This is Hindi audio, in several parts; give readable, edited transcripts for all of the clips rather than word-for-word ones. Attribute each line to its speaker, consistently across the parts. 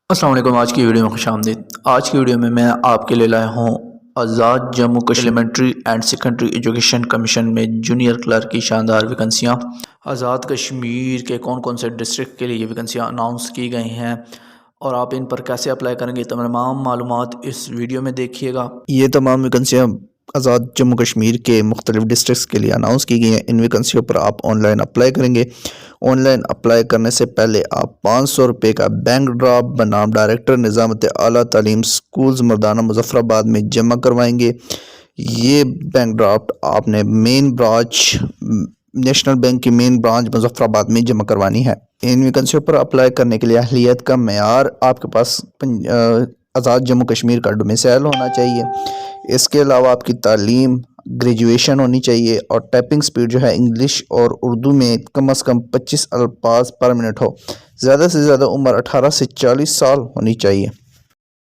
Speaker 1: अस्सलाम वालेकुम। आज की वीडियो में खुशामदीद। आज की वीडियो में मैं आपके लिए लाया हूँ Azad Jammu Kashmir elementary and secondary education commission में जूनियर क्लर्क की शानदार वैकेंसियाँ। आज़ाद कश्मीर के कौन कौन से डिस्ट्रिक्ट के लिए ये वैकेंसियाँ अनाउंस की गई हैं और आप इन पर कैसे अप्लाई करेंगे, तमाम मालूमात इस वीडियो में देखिएगा। ये तमाम वैकेंसियाँ आज़ाद जम्मू कश्मीर के मुख्तलिफ डिस्ट्रिक्ट्स के लिए अनाउंस की गई हैं। इन वैकेंसियों पर आप ऑनलाइन अप्लाई करेंगे। ऑनलाइन अप्लाई करने से पहले आप 500 रुपये का बैंक ड्राफ्ट बनाम डायरेक्टर निज़ामत आला तालीम स्कूल्स मर्दाना मुजफ्फराबाद में जमा करवाएंगे। ये बैंक ड्राफ्ट आपने मेन ब्रांच नेशनल बैंक की मेन ब्रांच मुजफ्फराबाद में जमा करवानी है। इन वैकेंसियों पर अप्लाई करने के लिए अहलियत का मेयार आपके पास आज़ाद जम्मू कश्मीर का डोमिसाइल होना चाहिए। इसके अलावा आपकी तालीम ग्रेजुएशन होनी चाहिए और टाइपिंग स्पीड जो है इंग्लिश और उर्दू में कम से कम 25 अल्फाज पर मिनट हो। ज़्यादा से ज़्यादा उम्र 18 से 40 साल होनी चाहिए।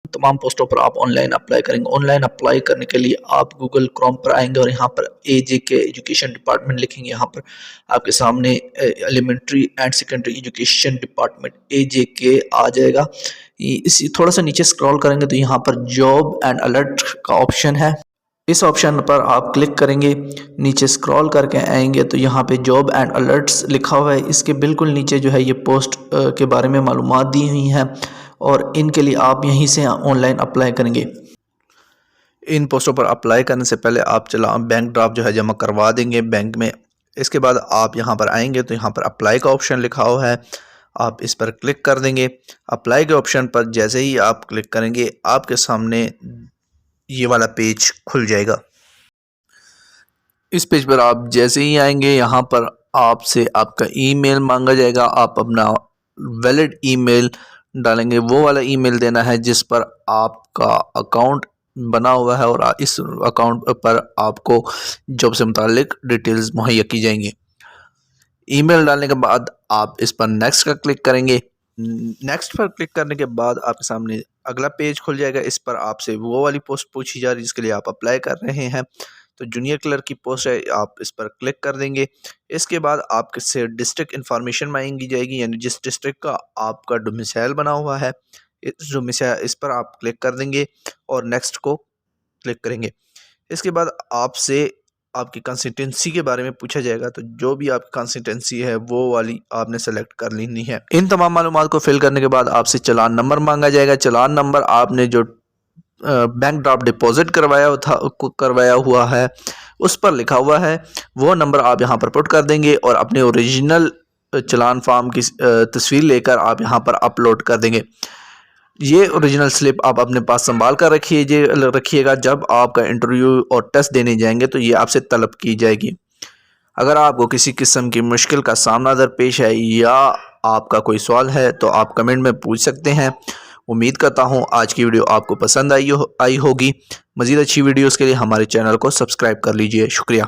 Speaker 1: तमाम पोस्टों पर आप ऑनलाइन अप्लाई करेंगे। ऑनलाइन अप्लाई करने के लिए आप गूगल क्रोम पर आएंगे और यहाँ पर AJK एजुकेशन डिपार्टमेंट लिखेंगे। यहाँ पर आपके सामने elementary and secondary education department AJK आ जाएगा। इसी थोड़ा सा नीचे स्क्रॉल करेंगे तो यहाँ पर जॉब एंड अलर्ट का ऑप्शन है। इस ऑप्शन पर आप क्लिक करेंगे, नीचे स्क्रॉल करके आएंगे तो यहाँ पे जॉब एंड अलर्ट्स लिखा हुआ है। इसके बिल्कुल नीचे जो है ये पोस्ट के बारे में मालूमात दी हुई हैं और इनके लिए आप यहीं से ऑनलाइन अप्लाई करेंगे। इन पोस्टों पर अप्लाई करने से पहले आप बैंक ड्राफ्ट जो है जमा करवा देंगे बैंक में। इसके बाद आप यहाँ पर आएंगे तो यहाँ पर अप्लाई का ऑप्शन लिखा हुआ है, आप इस पर क्लिक कर देंगे। अप्लाई के ऑप्शन पर जैसे ही आप क्लिक करेंगे आपके सामने ये वाला पेज खुल जाएगा। इस पेज पर आप जैसे ही आएंगे यहाँ पर आपसे आपका ईमेल मांगा जाएगा। आप अपना वैलिड ईमेल डालेंगे, वो वाला ईमेल देना है जिस पर आपका अकाउंट बना हुआ है और इस अकाउंट पर आपको जॉब से मुतालिक डिटेल्स मुहैया की जाएंगी। ईमेल डालने के बाद आप इस पर नेक्स्ट का क्लिक करेंगे। नेक्स्ट पर क्लिक करने के बाद आपके सामने अगला पेज खुल जाएगा। इस पर आपसे वो वाली पोस्ट पूछी जा रही है जिसके लिए आप अप्लाई कर रहे हैं। तो जूनियर क्लर्क की पोस्ट है, आप इस पर क्लिक कर देंगे। इसके बाद आपसे डिस्ट्रिक्ट इन्फॉर्मेशन मांगी जाएगी, यानी जिस डिस्ट्रिक्ट का आपका डोमिसाइल बना हुआ है इस डोमिसाइल इस पर आप क्लिक कर देंगे और नेक्स्ट को क्लिक करेंगे। इसके बाद आपसे आपकी कंसिस्टेंसी के बारे में पूछा जाएगा, तो जो भी आपकी कंसिस्टेंसी है वो वाली आपने सेलेक्ट कर लेनी है। इन तमाम मालूमात को फिल करने के बाद आपसे चलान नंबर मांगा जाएगा। चलान नंबर आपने जो बैंक ड्राफ्ट डिपॉजिट करवाया हुआ है उस पर लिखा हुआ है, वो नंबर आप यहाँ पर पुट कर देंगे और अपने ओरिजिनल चलान फॉर्म की तस्वीर लेकर आप यहाँ पर अपलोड कर देंगे। ये ओरिजिनल स्लिप आप अपने पास संभाल कर रखिएगा। जब आपका इंटरव्यू और टेस्ट देने जाएंगे तो ये आपसे तलब की जाएगी। अगर आपको किसी किस्म की मुश्किल का सामना दरपेश है या आपका कोई सवाल है तो आप कमेंट में पूछ सकते हैं। उम्मीद करता हूँ आज की वीडियो आपको पसंद आई होगी। मज़ीद अच्छी वीडियोस के लिए हमारे चैनल को सब्सक्राइब कर लीजिए। शुक्रिया।